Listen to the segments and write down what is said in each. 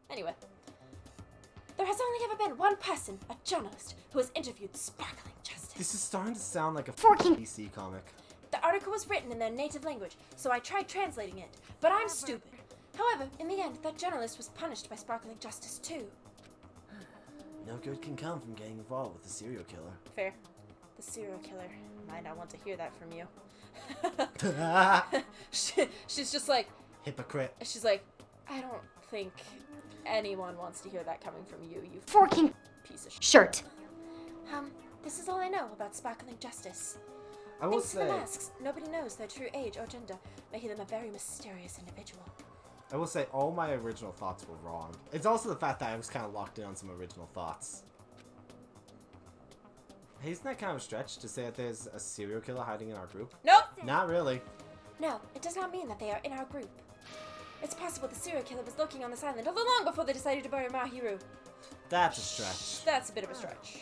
Anyway. There has only ever been one person, a journalist, who has interviewed Sparkling Justice. This is starting to sound like a DC comic. The article was written in their native language, so I tried translating it, but I'm stupid. However, in the end, that journalist was punished by Sparkling Justice too. No good can come from getting involved with a serial killer. Fair. The serial killer might not want to hear that from you. She's just like... Hypocrite. She's like, I don't think anyone wants to hear that coming from you, you forking piece of shirt. This is all I know about Sparkling Justice. I will Thanks to the say... masks, nobody knows their true age or gender, making them a very mysterious individual. I will say all my original thoughts were wrong. It's also the fact that I was kind of locked in on some original thoughts. Hey, isn't that kind of a stretch to say that there's a serial killer hiding in our group? Nope! Not really. No, it does not mean that they are in our group. It's possible the serial killer was lurking on this island all along before they decided to bury Mahiru. That's a stretch. That's a bit of a stretch.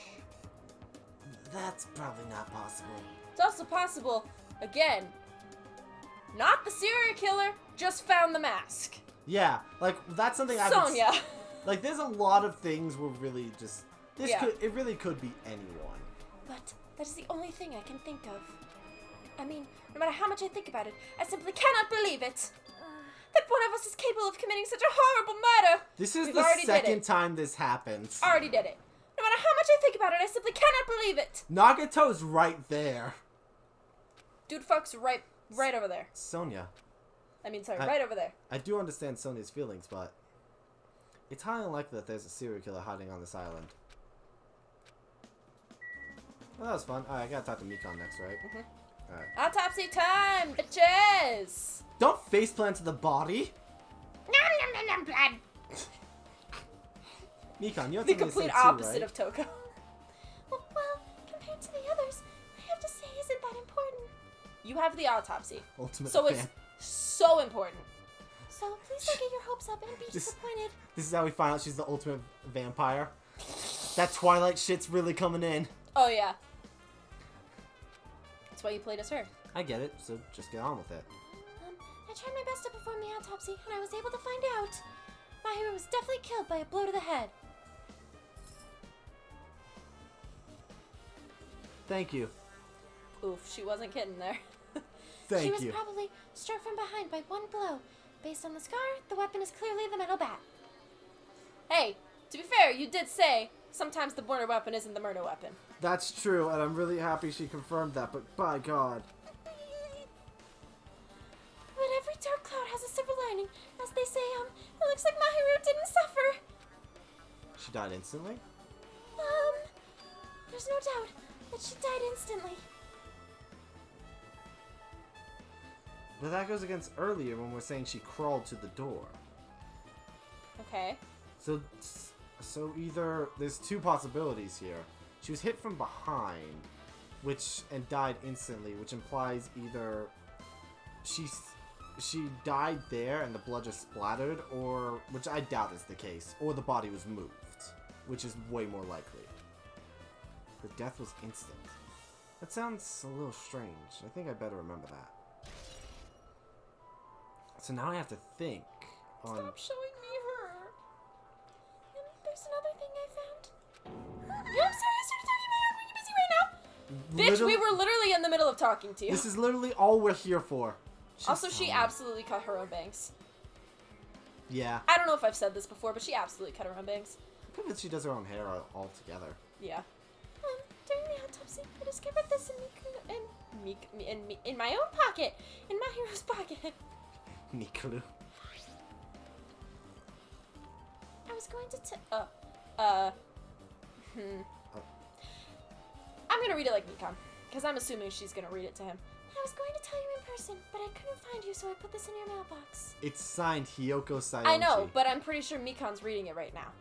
That's probably not possible. It's also possible, again, not the serial killer, just found the mask. Yeah, like, that's something I've Sonya. Like, there's a lot of things where really just... It really could be anyone. But that is the only thing I can think of. I mean, no matter how much I think about it, I simply cannot believe it. That one of us is capable of committing such a horrible murder. This is the second time this happens. Already did it. No matter how much I think about it, I simply cannot believe it. Nagato's right there. Dude fucks right over there. Sonya. I mean, sorry, right over there. I do understand Sonya's feelings, but it's highly unlikely that there's a serial killer hiding on this island. Well, that was fun. Alright, I gotta talk to Mikon next, right? Mm-hmm. Alright. Autopsy time, bitches! Don't faceplant to the body! Nom nom nom nom blood! Mikon, you have The something complete to say too, opposite right? of Toko. Well, compared to the others, I have to say isn't that important. You have the autopsy. Ultimate so fan. It's so important. So please don't get your hopes up and be disappointed. This is how we find out she's the ultimate vampire. That Twilight shit's really coming in. Oh yeah. That's why you played as her. I get it, so just get on with it. I tried my best to perform the autopsy, and I was able to find out. Mahiru was definitely killed by a blow to the head. Thank you. Oof, she wasn't kidding there. Thank you. She was probably struck from behind by one blow. Based on the scar, the weapon is clearly the metal bat. Hey, to be fair, you did say sometimes the murder weapon isn't the murder weapon. That's true, and I'm really happy she confirmed that, but by God. But every dark cloud has a silver lining. As they say, it looks like Mahiru didn't suffer. She died instantly? There's no doubt that she died instantly. But that goes against earlier when we're saying she crawled to the door. Okay. So either there's two possibilities here. She was hit from behind, and died instantly, which implies either she died there and the blood just splattered, or, which I doubt is the case, or the body was moved, which is way more likely. Her death was instant. That sounds a little strange. I think I better remember that. So now I have to think on... Stop showing me her. And there's another thing I found. No, I'm sorry, I started talking about her. Are you busy right now? Bitch, we were literally in the middle of talking to you. This is literally all we're here for. Also, she absolutely cut her own bangs. Yeah. I don't know if I've said this before, but she absolutely cut her own bangs. I'm convinced she does her own hair altogether. Yeah. During the autopsy, I discovered this in my own pocket, in Mahiru's pocket. Nikuru. I was going to I'm gonna read it like Mikon, because I'm assuming she's gonna read it to him. I was going to tell you in person, but I couldn't find you, so I put this in your mailbox. It's signed Hiyoko Sayonji. I know, but I'm pretty sure Mikon's reading it right now.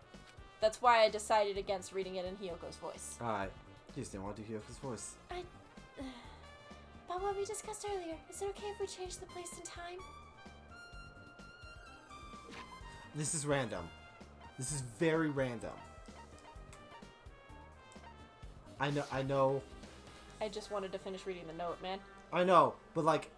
That's why I decided against reading it in Hiyoko's voice. Alright. You just didn't want to do Hiyoko's voice. About what we discussed earlier, is it okay if we change the place and time? This is random. This is very random. I know. I just wanted to finish reading the note, man. I know, but like,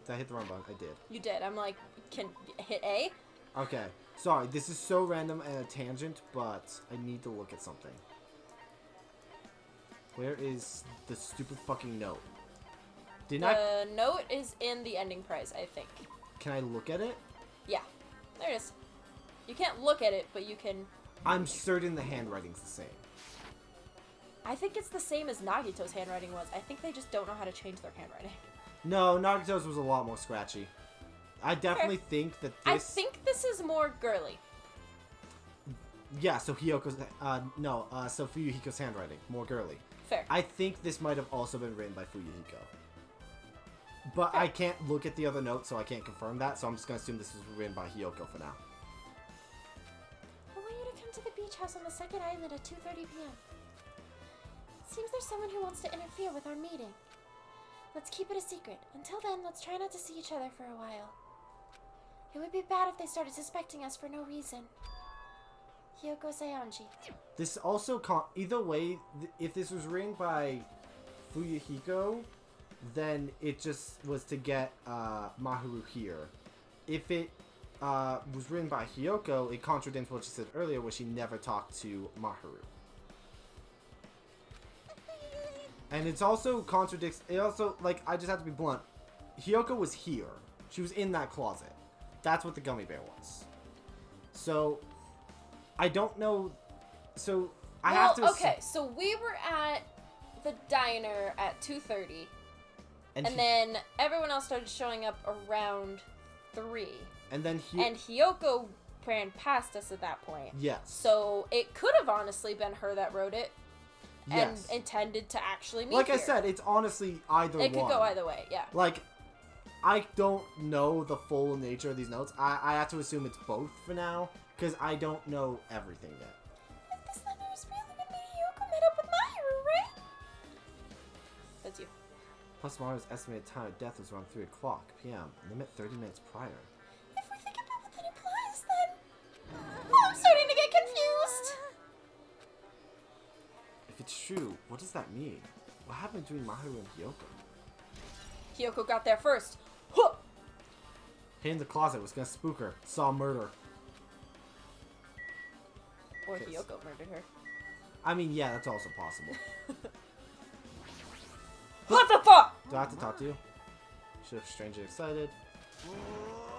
did I hit the wrong button? I did. You did. I'm like, can hit A? Okay. Sorry, this is so random and a tangent, but I need to look at something. Where is the stupid fucking note? The note is in the ending prize, I think. Can I look at it? Yeah, there it is. You can't look at it, but you can... I'm certain the handwriting's the same. I think it's the same as Nagito's handwriting was. I think they just don't know how to change their handwriting. No, Nagito's was a lot more scratchy. I definitely think that this... I think this is more girly. Yeah, so Hyoko's... so Fuyuhiko's handwriting. More girly. Fair. I think this might have also been written by Fuyuhiko. But Fair. I can't look at the other notes, so I can't confirm that, so I'm just going to assume this was written by Hyoko for now. I want you to come to the beach house on the second island at 2:30 p.m. It seems there's someone who wants to interfere with our meeting. Let's keep it a secret. Until then, let's try not to see each other for a while. It would be bad if they started suspecting us for no reason. Hyoko Saionji. This also... either way, if this was written by Fuyuhiko, then it just was to get Maharu here. If it was written by Hyoko, it contradicts what she said earlier, where she never talked to Maharu. And it's also contradicts... It also, like, I just have to be blunt. Hyoko was here. She was in that closet. That's what the gummy bear was. So, I don't know... So, I have to... okay, so we were at the diner at 2:30. And then everyone else started showing up around 3. And then And Hyoko ran past us at that point. Yes. So it could have honestly been her that wrote it. Yes. And intended to actually meet Like here. I said, it's honestly either one. It could go either way, yeah. Like, I don't know the full nature of these notes. I have to assume it's both for now, because I don't know everything yet. If this thunder is really when me and Hyoko met up with Mahiru, right? That's you. Plus, Maru's estimated time of death was around 3 o'clock p.m., and they met 30 minutes prior. If we think about what that implies, then... Oh, I'm starting to get confused! If it's true, what does that mean? What happened between Maharu and Hyoko? Hyoko got there first. Huh! Hid in the closet, was gonna spook her. Saw murder. Or Yes. Hyoko murdered her. I mean, yeah, that's also possible. What the fuck? Do I have to talk to you? Should have strangely excited.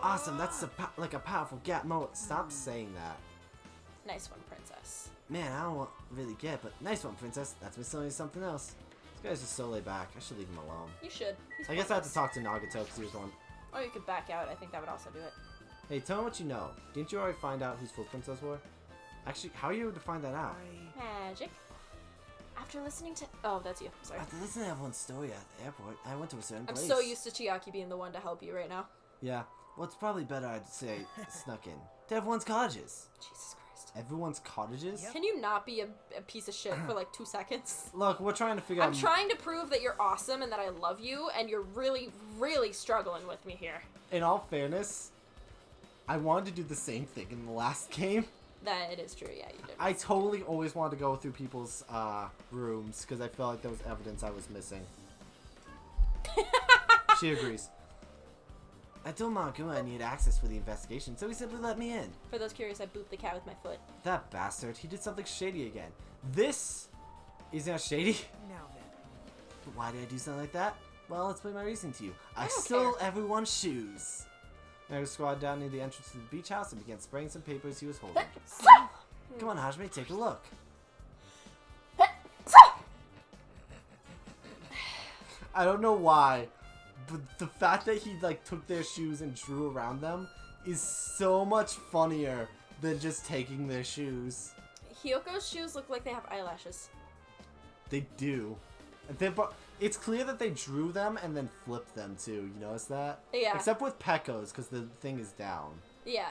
Awesome, that's like a powerful gap moment. Stop saying that. Nice one, princess. Man, I don't really get, but nice one, princess. That's me telling you something else. This guy's just so laid back. I should leave him alone. You should. He's I guess I have to pointless. talk to Nagito because he was the one. Or you could back out. I think that would also do it. Hey, tell me what you know. Didn't you already find out whose footprints those were? Actually, how are you able to find that out? Magic. After listening to... Oh, that's you. Sorry. After listening to everyone's story at the airport, I went to a certain I'm place. so used to Chiaki being the one to help you right now. Yeah. Well, it's probably better I'd say snuck in. To everyone's cottages. Jesus Christ. Everyone's cottages? Can you not be a piece of shit for like 2 seconds? Look, we're trying to figure out... I'm trying to prove that you're awesome and that I love you, and you're really, really struggling with me here. In all fairness, I wanted to do the same thing in the last game. That it is true, yeah, you did. I totally always wanted to go through people's rooms because I felt like there was evidence I was missing. She agrees. I told Monokuma I needed access for the investigation, so he simply let me in. For those curious, I booped the cat with my foot. That bastard, he did something shady again. This is not shady. Now then. But why did I do something like that? Well, let's play my reasoning to you. I don't stole care. everyone's shoes. I squatted down near the entrance to the beach house and began spraying some papers he was holding. Come on, Hajime, take a look. I don't know why, but the fact that he like took their shoes and drew around them is so much funnier than just taking their shoes. Hyoko's shoes look like they have eyelashes. They do. It's clear that they drew them and then flipped them too. You notice that? Yeah. Except with Pekko's, because the thing is down. Yeah.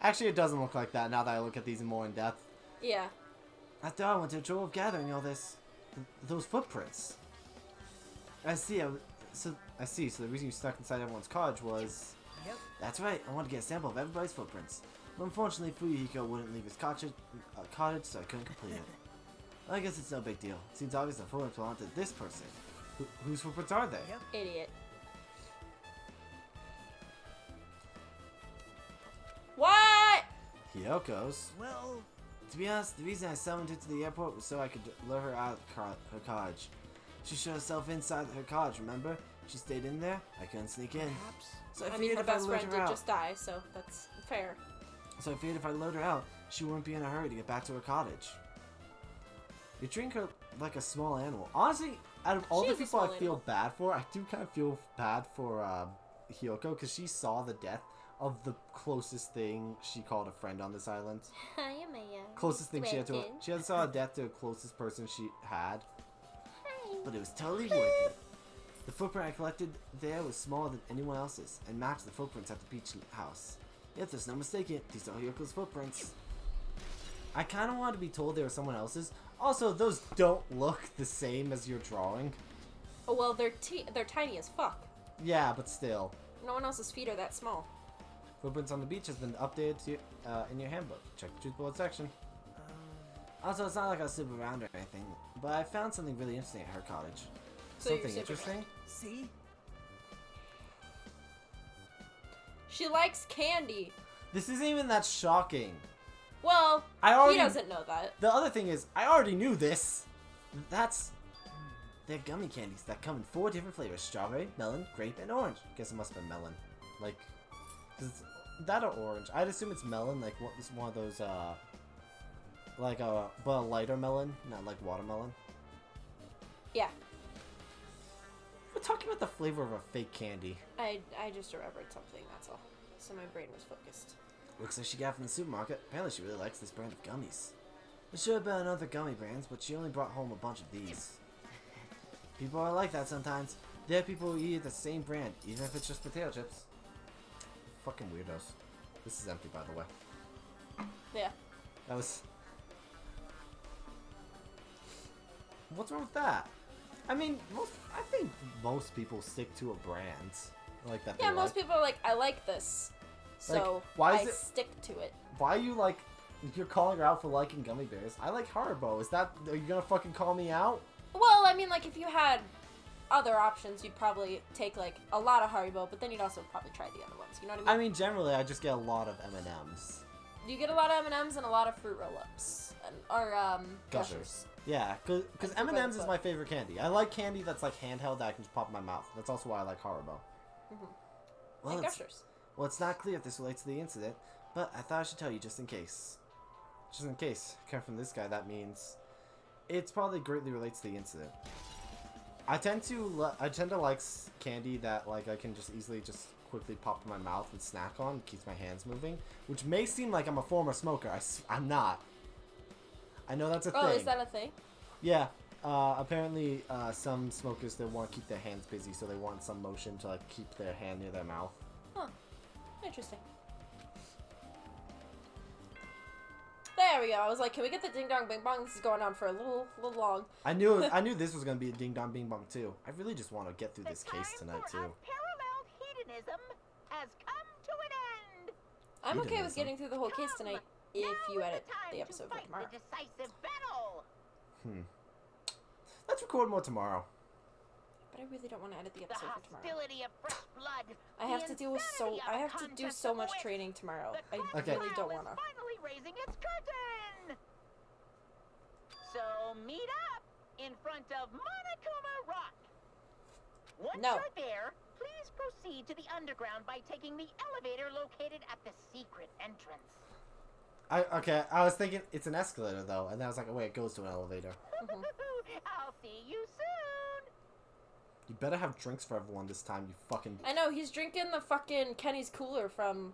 Actually, it doesn't look like that now that I look at these more in depth. Yeah. After all, I went to the trouble of gathering all this, those footprints. I see. So the reason you stuck inside everyone's cottage was... Yep. That's right. I wanted to get a sample of everybody's footprints. But unfortunately, Fuyuhiko wouldn't leave his cottage, so I couldn't complete it. Well, I guess it's no big deal. It seems obvious the footprints belong to this person. Whose footprints are they? Yep. Idiot. What? Hyoko's? Well, To be honest, the reason I summoned her to the airport was so I could lure her out of her cottage. She shut herself inside her cottage, remember? She stayed in there, I couldn't sneak in. perhaps. So I I mean, figured her if I best lured friend her did out, just die, so that's fair. lured her out, she wouldn't be in a hurry to get back to her cottage. You treat her like a small animal. Honestly, out of all She the is a people I small feel animal. bad for, I do kind of feel bad for Hyoko because she saw the death of the closest thing she called a friend on this island. Hi, Amaya. Closest thing she had to. Wicked. She had saw a death to the closest person she had, Hi. but it was totally worth it. The footprint I collected there was smaller than anyone else's and matched the footprints at the beach house. Yet there's no mistaking, these are Hyoko's footprints. I kind of wanted to be told they were someone else's. Also, those don't look the same as your drawing. Oh, well, they're tiny as fuck. Yeah, but still. No one else's feet are that small. Footprints on the beach has been updated to, in your handbook. Check the truth bullet section. Also, it's not like I was super around or anything, but I found something really interesting at her cottage. So you're Something super interesting? See? She likes candy. This isn't even that shocking. Well, he he doesn't know that. The other thing is, I already knew this. They're gummy candies that come in 4 different flavors: strawberry, melon, grape, and orange. Guess it must have been melon. Like, cause it's that or orange. I'd assume it's melon. Like, what is one of those? But a lighter melon, not like watermelon. Yeah, We're talking about the flavor of a fake candy. I just remembered something, that's all. So my brain was focused. Looks like she got it from the supermarket. Apparently she really likes this brand of gummies. There should have been other gummy brands, but she only brought home a bunch of these. People are like that sometimes. There are people who eat the same brand, even if it's just potato chips. Fucking weirdos. This is empty, by the way. Yeah. That was... What's wrong with that? I mean, I think most people stick to a brand like that. Yeah, they most like. people are like, I like this. So why is I it- stick to it. Why are you like... You're calling her out for liking gummy bears. I like Haribo. Is that... Are you gonna fucking call me out? Well, I mean, like, if you had other options, you'd probably take, like, a lot of Haribo, but then you'd also probably try the other ones. You know what I mean? I mean, generally, I just get a lot of M&Ms. You get a lot of M&Ms and a lot of fruit roll-ups. Or, Gushers. Yeah, because And Fruit by the M&M's is Foot. my favorite candy. I like candy that's like handheld that I can just pop in my mouth. That's also why I like Haribo. And it's, Gushers. well, it's not clear if this relates to the incident, but I thought I should tell you just in case. Just in case. Coming from this guy, that means it's probably greatly relates to the incident. I tend to like candy that like I can just easily just quickly pop in my mouth and snack on. It keeps my hands moving, which may seem like I'm a former smoker. I'm not. I know that's a thing. Oh, is that a thing? Yeah. Apparently, some smokers, they want to keep their hands busy, so they want some motion to like keep their hand near their mouth. Huh. Interesting. There we go. I was like, can we get the ding dong bing bong? This is going on for a little long. I knew this was gonna be a ding dong bing bong too. I really just want to get through this The case time tonight for too. unparalleled hedonism has come to an end. I'm okay with Hedonism. getting through the whole case tonight if Now you is edit time the to episode for fight tomorrow. The decisive battle. Let's record more tomorrow. But I really don't want to edit the The episode for tomorrow. hostility of fresh blood. I have to deal with insanity of a do contest so of much wits. training tomorrow. The I Okay. really don't crocodile want is to. finally raising its curtain. So meet up in front of Monokuma Rock. Once No. you're there, please proceed to the underground by taking the elevator located at the secret entrance. I was thinking it's an escalator though, and then I was like, oh wait, it goes to an elevator. I'll see you soon. You better have drinks for everyone this time, you fucking... I know, he's drinking the fucking Kenny's Cooler from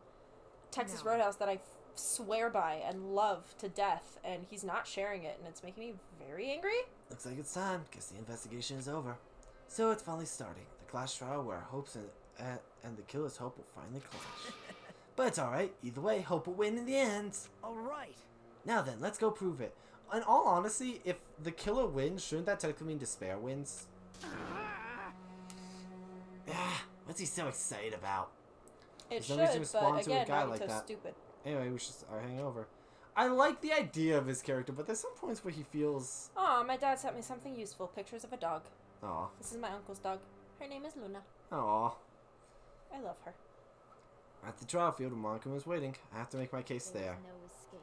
Texas Roadhouse that I swear by and love to death, and he's not sharing it, and it's making me very angry. Looks like it's time. Guess the investigation is over. So it's finally starting. The class trial where our hopes and the killer's hope will finally clash. But it's alright. Either way, hope will win in the end. All right. Now then, let's go prove it. In all honesty, if the killer wins, shouldn't that technically mean Despair wins? Ah, what's he so excited about? It There's no reason to should, respond but to a again, guy not like so that. stupid. Anyway, we should hang over. I like the idea of his character, but there's some points where he feels... Aw, my dad sent me something useful. Pictures of a dog. Aw. This is my uncle's dog. Her name is Luna. Aw. I love her. At the trial field, Monokuma is waiting. I have to make my case there. No escape.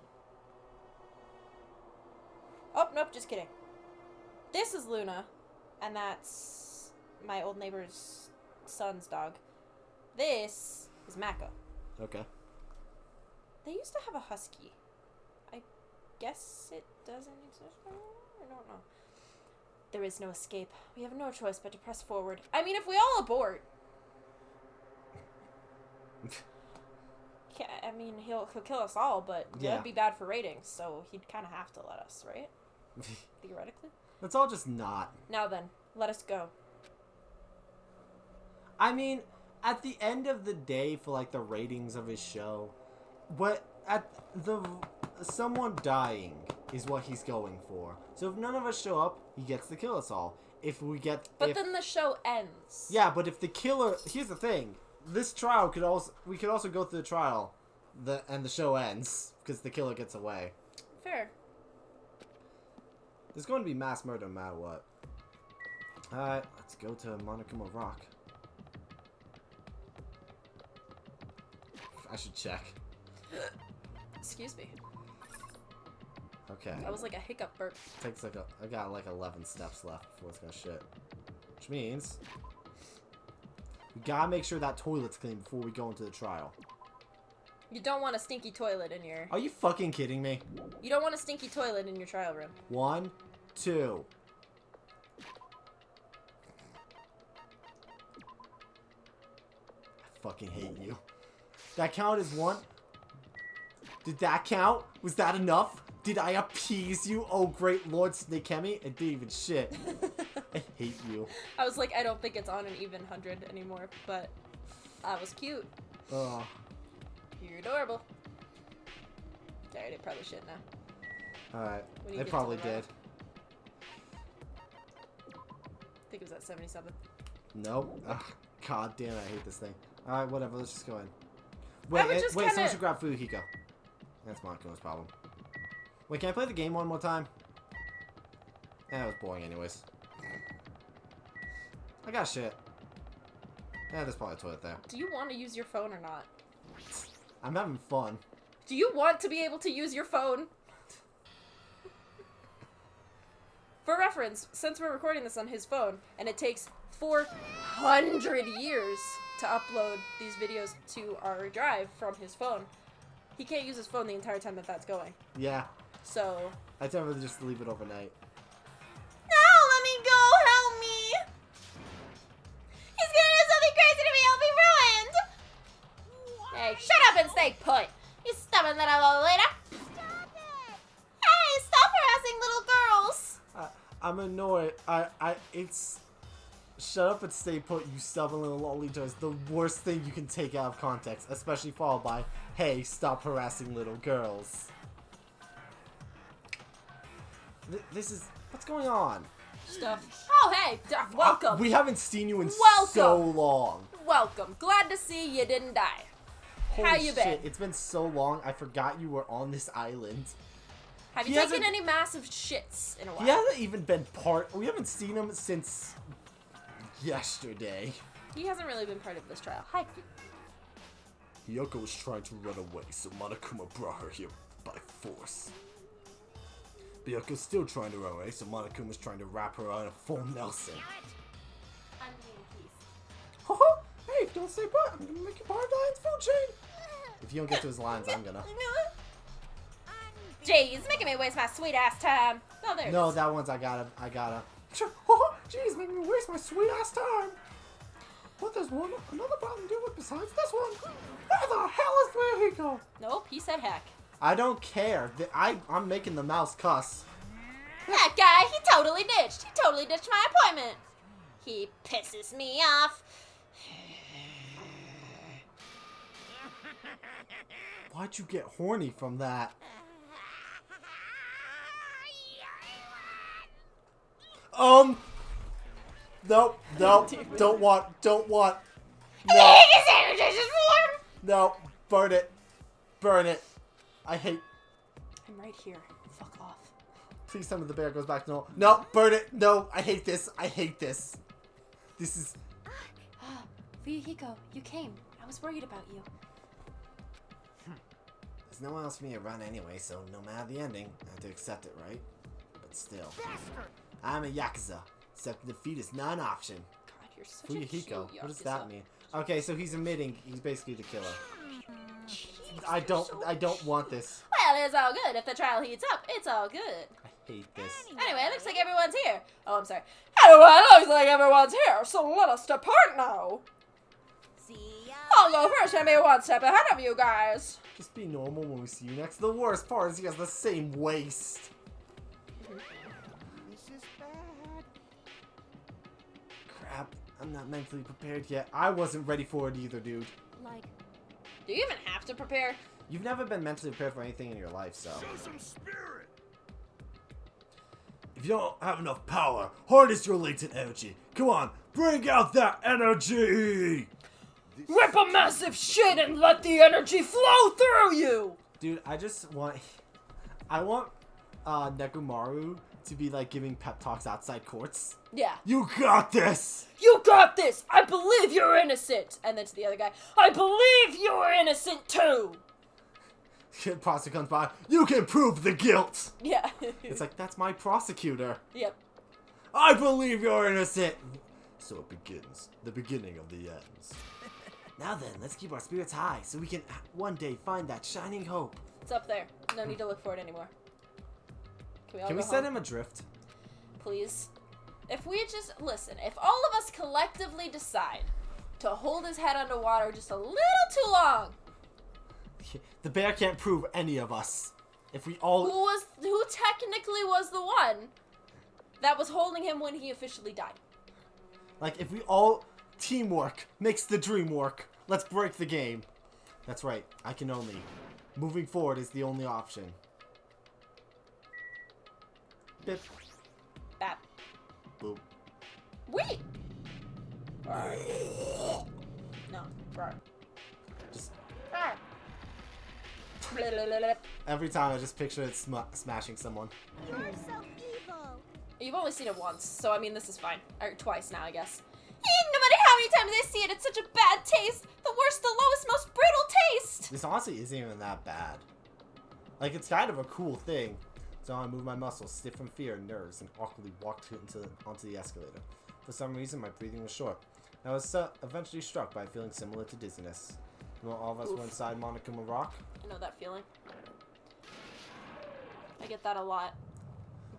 Oh, nope, just kidding. This is Luna, and that's my old neighbor's son's dog. This is Mako. Okay. They used to have a husky. I guess it doesn't exist anymore? I don't know. There is no escape. We have no choice but to press forward. I mean, if we all abort... I mean, he'll kill us all, but yeah, that'd be bad for ratings, so he'd kind of have to let us, right? Theoretically. Let's all just not. Now then, let us go. I mean, at the end of the day, for like the ratings of his show, someone dying is what he's going for. So if none of us show up, he gets to kill us all. If we get, then the show ends. Yeah, but if the killer, here's the thing: this trial we could also go through the trial, and the show ends because the killer gets away. Fair. There's going to be mass murder no matter what. Alright, let's go to Monokuma Rock. I should check. Excuse me. Okay. That was like a hiccup burp. Takes like I got like 11 steps left before it's gonna shit. Which means we gotta make sure that toilet's clean before we go into the trial. You don't want a stinky toilet in your... Are you fucking kidding me? You don't want a stinky toilet in your trial room. 1, 2. I fucking hate you. That count as 1? Did that count? Was that enough? Did I appease you? Oh, great Lord Snakemi? It didn't even shit. I hate you. I was like, I don't think it's on an even 100 anymore, but that was cute. Ugh. You're adorable. Alright, it probably should now. Alright. When you It get probably to the did. I think it was at 77. Nope. Ugh, God damn it, I hate this thing. Alright, whatever, let's just go in. I would Wait, just wait, kinda- someone should grab Fuhiko. That's Monaco's problem. Wait, can I play the game one more time? That was boring anyways. I got shit. There's probably a toilet there. Do you want to use your phone or not? I'm having fun. Do you want to be able to use your phone? For reference, since we're recording this on his phone, and it takes 400 years to upload these videos to our drive from his phone, he can't use his phone the entire time that that's going. Yeah. So... I tend to just leave it overnight. No, let me go! Help me! He's gonna do something crazy to me! I'll be ruined! Hey, shut up and stay put! You stubborn little old lady! Stop it! Hey, stop harassing little girls! I'm annoyed. It's... Shut up and stay put, you stubborn little lolita, is the worst thing you can take out of context, especially followed by, hey, stop harassing little girls. This is... What's going on? Stuff. Oh, hey! Welcome! We haven't seen you in Welcome. so long. Welcome. Glad to see you didn't die. Holy How you been? shit, it's been so long, I forgot you were on this island. Have He you taken hasn't- any massive shits in a while? He hasn't even been part... We haven't seen him since... yesterday. He hasn't really been part of this trial. Hi. Hiyoko was trying to run away, so Monokuma brought her here by force. Hyoko's still trying to run away, so Monokuma's trying to wrap her on a full Nelson. I'm being peace. Haha! Hey, don't say but! I'm gonna make you part of the Lion's food chain! If you don't get to his lines, I'm gonna. Jeez, making me waste my sweet ass time. Oh, there it No, is. that one's I gotta. Haha! Jeez, making me waste my sweet ass time! But there's another problem to deal with besides this one! Where the hell is Fuhiko? Nope, he said heck. I don't care. I'm making the mouse cuss. That guy, he totally ditched. He totally ditched my appointment. He pisses me off. Why'd you get horny from that? Nope, don't want. No, burn it. I hate. I'm right here. Fuck off. Please tell me the bear goes back to normal. No, burn it. No, I hate this. This is. Fuyuhiko, you came. I was worried about you. There's no one else for me to run anyway, so no matter the ending, I have to accept it, right? But still. I'm a Yakuza. Accepting defeat is not an option. God, you're such a cute Fuyuhiko, what does Yakuza. that mean? Okay, so he's admitting he's basically the killer. I don't want this. Well, it's all good. If the trial heats up, it's all good. I hate this. Anyway, it looks like everyone's here. Oh, I'm sorry. Anyway, it looks like everyone's here, so let us depart now. See ya. I'll go first and be one step ahead of you guys. Just be normal when we see you next. The worst part is he has the same waist. This is bad. Crap, I'm not mentally prepared yet. I wasn't ready for it either, dude. Like, Do you even have to prepare? You've never been mentally prepared for anything in your life, so. Show some spirit. If you don't have enough power, harness your latent energy. Come on, bring out that energy! Rip a massive shit and let the energy flow through you! Dude, I want Nekomaru to be like giving pep talks outside courts. Yeah. You got this! You got this! I believe you're innocent! And then to the other guy, I believe you're innocent too! Kid prosecutor comes by, you can prove the guilt! Yeah. It's like, that's my prosecutor. Yep. I believe you're innocent! So it begins. The beginning of the ends. Now then, let's keep our spirits high so we can one day find that shining hope. It's up there. No need to look for it anymore. Can we all Can go we set home? him adrift? Please? If we just, listen, if all of us collectively decide to hold his head underwater just a little too long, The bear can't prove any of us. If we all... who technically was the one that was holding him when he officially died? Like, if we all... Teamwork makes the dream work. Let's break the game. That's right. I can only... Moving forward is the only option. Bip. Bap. Boop. Wait! Alright. No. Right. Just... Every time I just picture it smashing someone. you're so evil. You've only seen it once, so I mean this is fine. Or twice now, I guess. No matter how many times I see it, it's such a bad taste. The worst, the lowest, most brutal taste. This honestly isn't even that bad. Like, it's kind of a cool thing. So I moved my muscles, stiff from fear and nerves, and awkwardly walked onto the escalator. For some reason, my breathing was short. I was eventually struck by a feeling similar to dizziness. When all of us were inside Monokuma Rock, I know that feeling. I get that a lot.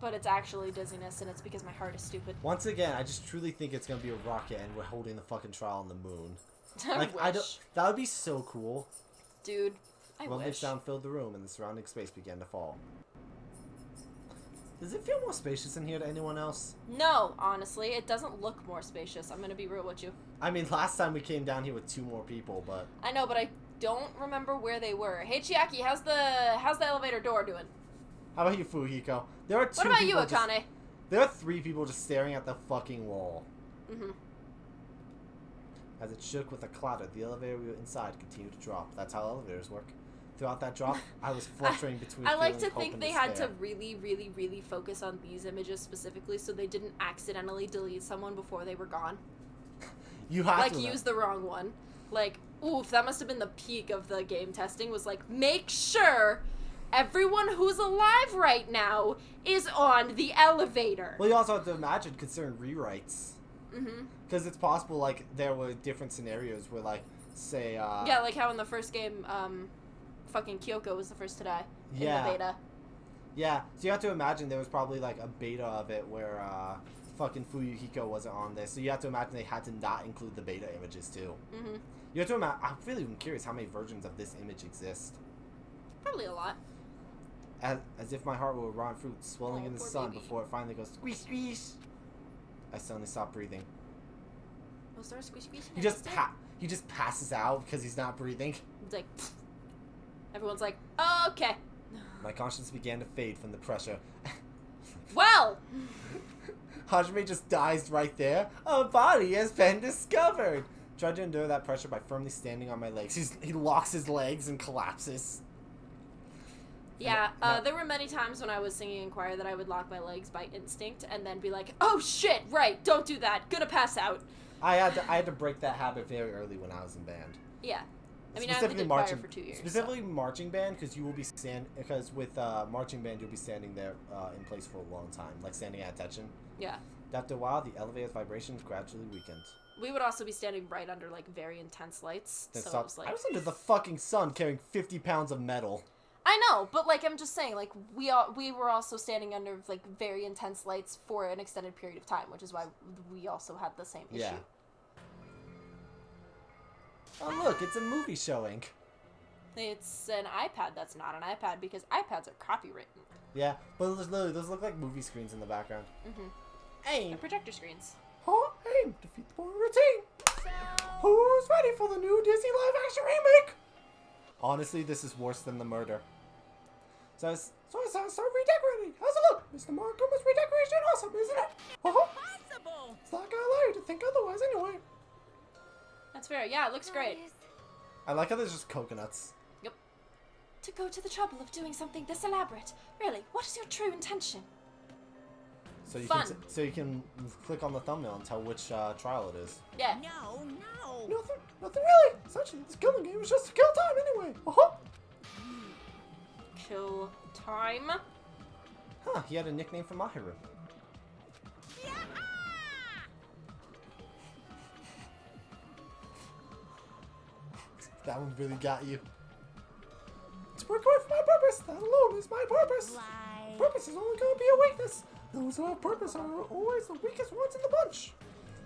But it's actually dizziness, and it's because my heart is stupid. once again, I just truly think it's gonna be a rocket, and we're holding the fucking trial on the moon. I wish. That would be so cool. Dude, I Rumbling wish. sound filled the room, and the surrounding space began to fall. Does it feel more spacious in here to anyone else? No, honestly, it doesn't look more spacious. I'm gonna be real with you. I mean, last time we came down here with 2 more people, but... I know, but I don't remember where they were. Hey, Chiaki, how's the elevator door doing? How about you, Fuyuhiko? There are 2 What about you, people just- Akane? There are 3 people just staring at the fucking wall. Mm-hmm. As it shook with a clatter, the elevator we were inside continued to drop. That's how elevators work. Throughout that drop, I was fluttering between I like feeling to hope think and they had to despair. really, really, really focus on these images specifically so they didn't accidentally delete someone before they were gone. You have Like, to use the wrong one. Like, oof, that must have been the peak of the game testing, was like, make sure everyone who's alive right now is on the elevator. Well, you also have to imagine considering rewrites. Mm-hmm. Because it's possible, like, there were different scenarios where, like, say, Yeah, like how in the first game, fucking Kyoko was the first to die in Yeah. the beta. Yeah, so you have to imagine there was probably, like, a beta of it where, fucking Fuyuhiko wasn't on this. So you have to imagine they had to not include the beta images, too. Mm-hmm. You have to imagine, I'm really curious how many versions of this image exist. Probably a lot. As if my heart were a raw fruit swelling Oh, in the poor sun baby. before it finally goes squeeze, squeeze. I suddenly stopped breathing. Was there a squish squish? He just passes out because he's not breathing. It's like, everyone's like, oh, okay. My conscience began to fade from the pressure. Well, Hajime just dies right there. A body has been discovered. Tried to endure that pressure by firmly standing on my legs. He locks his legs and collapses. yeah, No. there were many times when I was singing in choir that I would lock my legs by instinct and then be like, oh shit, right, don't do that, gonna pass out. I had to break that habit very early when I was in band. Yeah. I mean, I only did choir for 2 years. Specifically marching band, because with marching band you'll be standing there in place for a long time, like standing at attention. Yeah. After a while, the elevator's vibrations gradually weakened. We would also be standing right under, like, very intense lights. Then So it was like... I was under the fucking sun carrying 50 pounds of metal. I know, but, like, I'm just saying, like, we were also standing under, like, very intense lights for an extended period of time, which is why we also had the same issue. Yeah. Oh, look, it's a movie showing. It's an iPad that's not an iPad because iPads are copywritten. Yeah, but literally, those look like movie screens in the background. Mm-hmm. Aim! They're projector screens. Huh? Aim! Defeat the boring routine! Who's ready for the new Disney live-action remake? Honestly, this is worse than the murder. So I start redecorating. How's it look? Mr. Monokuma's redecoration awesome, isn't it? Possible. It's not gonna allow you to think otherwise anyway. That's fair. Yeah, it looks great. I like how there's just coconuts. Yep. To go to the trouble of doing something this elaborate. Really, what is your true intention? So you Fun. so you can click on the thumbnail and tell which trial it is. Yeah. No. Nothing really. Essentially, this killing game is just to kill time anyway. Kill time. Huh? He had a nickname for Mahiru. That one really got you. To work away from my purpose. That alone is my purpose. Lie. Purpose is only going to be a weakness. Those who have purpose are always the weakest ones in the bunch.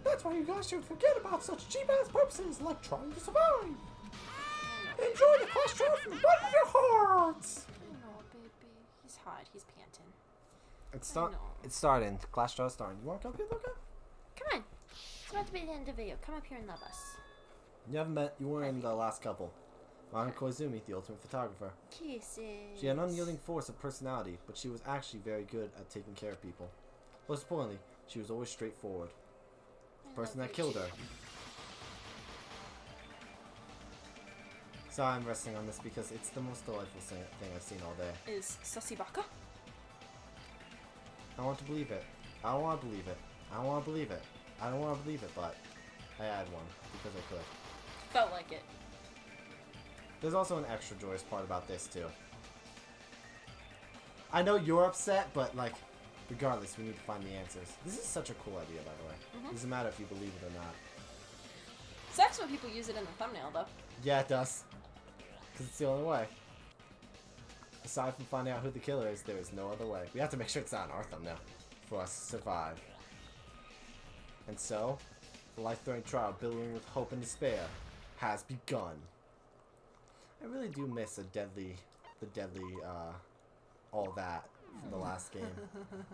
That's why you guys should forget about such cheap-ass purposes like trying to survive. Enjoy the class trial from the bottom of your hearts. I know, baby. He's hot. He's panting. It's starting. Class trial starting. You want to come here, Luca? Come on. It's about to be the end of the video. Come up here and love us. You were in the last couple. Mami Koizumi, the ultimate photographer. Kisses. She had an unyielding force of personality, but she was actually very good at taking care of people. Most importantly, she was always straightforward. The person that killed her. So I'm resting on this because it's the most delightful thing I've seen all day. Is Sasibaka? I want to believe it. I don't want to believe it. I don't want to believe it. I don't want to believe it, but I had one because I could. Felt like it. There's also an extra joyous part about this, too. I know you're upset, but, like, regardless, we need to find the answers. This is such a cool idea, by the way. Mm-hmm. Doesn't matter if you believe it or not. Sucks when people use it in the thumbnail, though. Yeah, it does. Because it's the only way. Aside from finding out who the killer is, there is no other way. We have to make sure it's not in our thumbnail for us to survive. And so, the life-threatening trial, billowing with hope and despair, has begun. I really do miss the deadly, all that from the last game.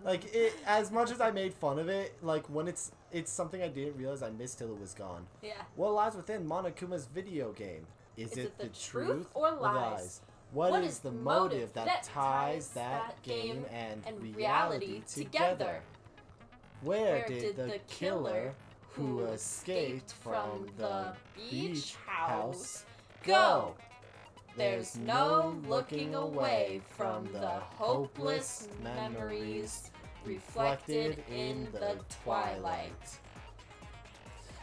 Like, as much as I made fun of it, like, when it's something I didn't realize I missed till it was gone. Yeah. What lies within Monokuma's video game? Is it the truth or lies? What is the motive that ties that game and reality together? Where did the killer who escaped from the beach house go? There's no looking away from the hopeless memories reflected in the twilight.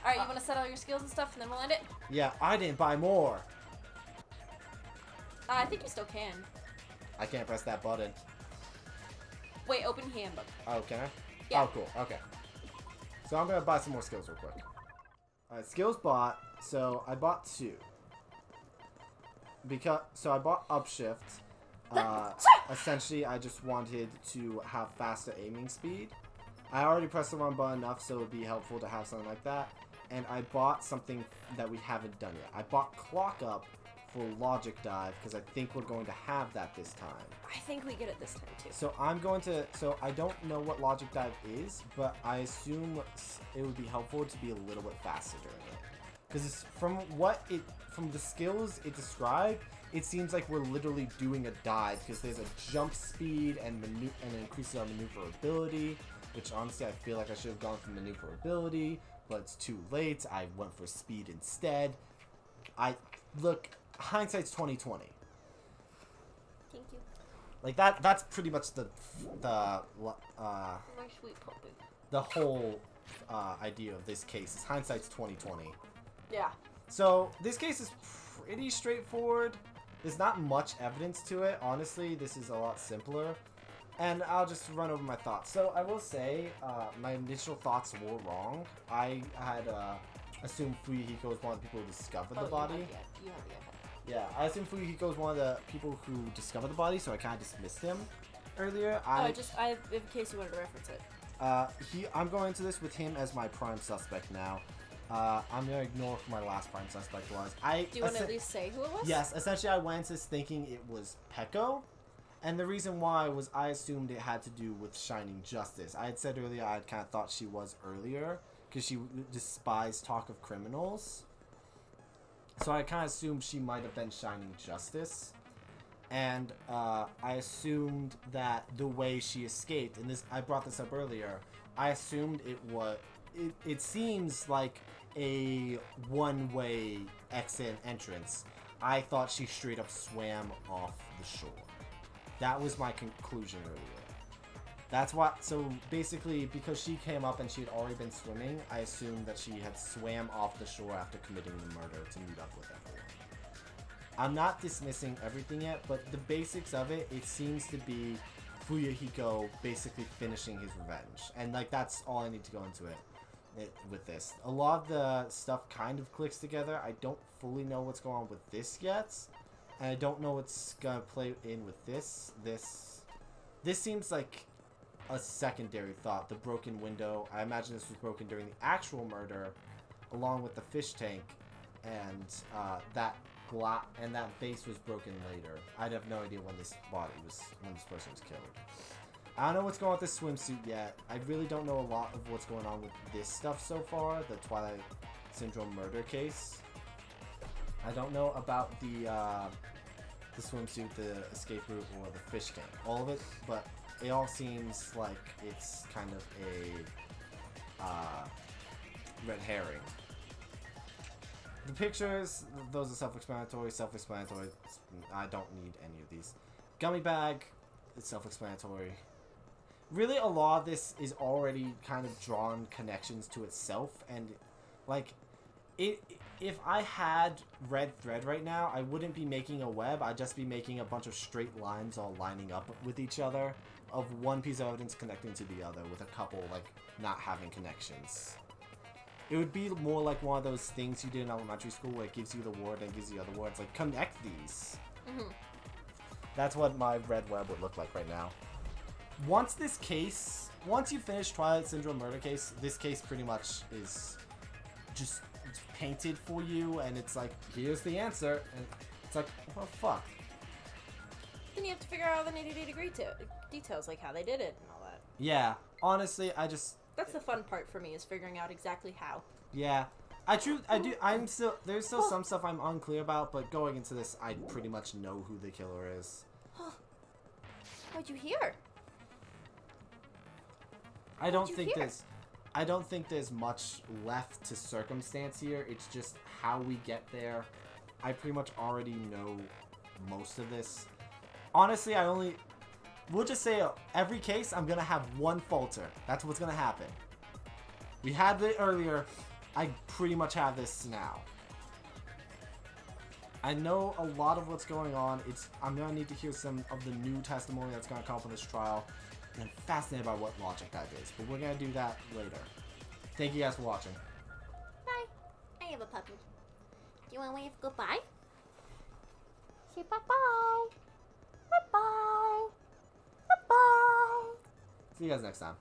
Alright, you want to set all your skills and stuff and then we'll end it? Yeah, I didn't buy more. I think you still can. I can't press that button. Wait, open handbook. Oh, can I? Yeah. Oh, cool. Okay. So I'm going to buy some more skills real quick. Alright, skills bought. So I bought 2. So I bought upshift. Essentially, I just wanted to have faster aiming speed. I already pressed the wrong button enough, so it would be helpful to have something like that. And I bought something that we haven't done yet. I bought clock up for logic dive because I think we're going to have that this time. I think we get it this time too. So so I don't know what logic dive is, but I assume it would be helpful to be a little bit faster during it. Because from the skills it described, it seems like we're literally doing a dive because there's a jump speed and an increase in our maneuverability, which honestly I feel like I should have gone for maneuverability, but it's too late. I went for speed instead. Look, hindsight's 20/20. Thank you. Like that's pretty much the My sweet puppy. the whole idea of this case is hindsight's 20/20. Yeah. So this case is pretty straightforward. There's not much evidence to it. Honestly, this is a lot simpler. And I'll just run over my thoughts. So I will say, my initial thoughts were wrong. I had assumed Fuyuhiko was one of the people who discovered the body. You have the evidence. Yeah, I assumed Fuyuhiko was one of the people who discovered the body, so I kind of dismissed him earlier. I in case you wanted to reference it. I'm going into this with him as my prime suspect now. I'm gonna ignore who my last prime suspect was. Do you want to at least say who it was? Yes, essentially I went into this thinking it was Peko. And the reason why was I assumed it had to do with Shining Justice. I had said earlier I had kind of thought she was earlier because she despised talk of criminals. So I kind of assumed she might have been Shining Justice. And I assumed that the way she escaped, and this I brought this up earlier, I assumed it seems like a one-way exit and entrance. I thought she straight up swam off the shore. That was my conclusion earlier. That's why, so basically, because she came up and she had already been swimming, I assumed that she had swam off the shore after committing the murder to meet up with everyone. I'm not dismissing everything yet, but the basics of it, it seems to be Fuyuhiko basically finishing his revenge. And, like, that's all I need to go into it with this. A lot of the stuff kind of clicks together. I don't fully know what's going on with this yet. And I don't know what's gonna play in with this. This seems like a secondary thought. The broken window. I imagine this was broken during the actual murder, along with the fish tank, and that vase was broken later. I'd have no idea when this person was killed. I don't know what's going on with this swimsuit yet. I really don't know a lot of what's going on with this stuff so far. The Twilight Syndrome murder case. I don't know about the swimsuit, the escape route, or the fish tank. All of it, but it all seems like it's kind of a red herring. The pictures, those are self-explanatory. I don't need any of these. Gummy bag, it's self-explanatory. Really, a lot of this is already kind of drawn connections to itself, and like if I had red thread right now, I wouldn't be making a web. I'd just be making a bunch of straight lines all lining up with each other of one piece of evidence connecting to the other with a couple, like, not having connections. It would be more like one of those things you did in elementary school where it gives you the word and gives you the other words. Like, connect these. Mm-hmm. That's what my red web would look like right now. Once you finish Twilight Syndrome murder case, this case pretty much is just painted for you, and it's like, here's the answer, and it's like, well, fuck. Then you have to figure out all the nitty-gritty details, like how they did it and all that. Yeah, honestly, That's the fun part for me, is figuring out exactly how. Yeah, there's still some stuff I'm unclear about, but going into this, I pretty much know who the killer is. What'd you hear? I don't think there's much left to circumstance here. It's just how we get there. I pretty much already know most of this. Honestly, we'll just say every case I'm gonna have one falter. That's what's gonna happen. We had it earlier. I pretty much have this now. I know a lot of what's going on. I'm gonna need to hear some of the new testimony that's gonna come up in this trial. And I'm fascinated by what logic that is, but we're gonna do that later. Thank you guys for watching. Bye. I have a puppy. Do you want to wave goodbye? Say bye-bye. Bye-bye. Bye-bye. See you guys next time.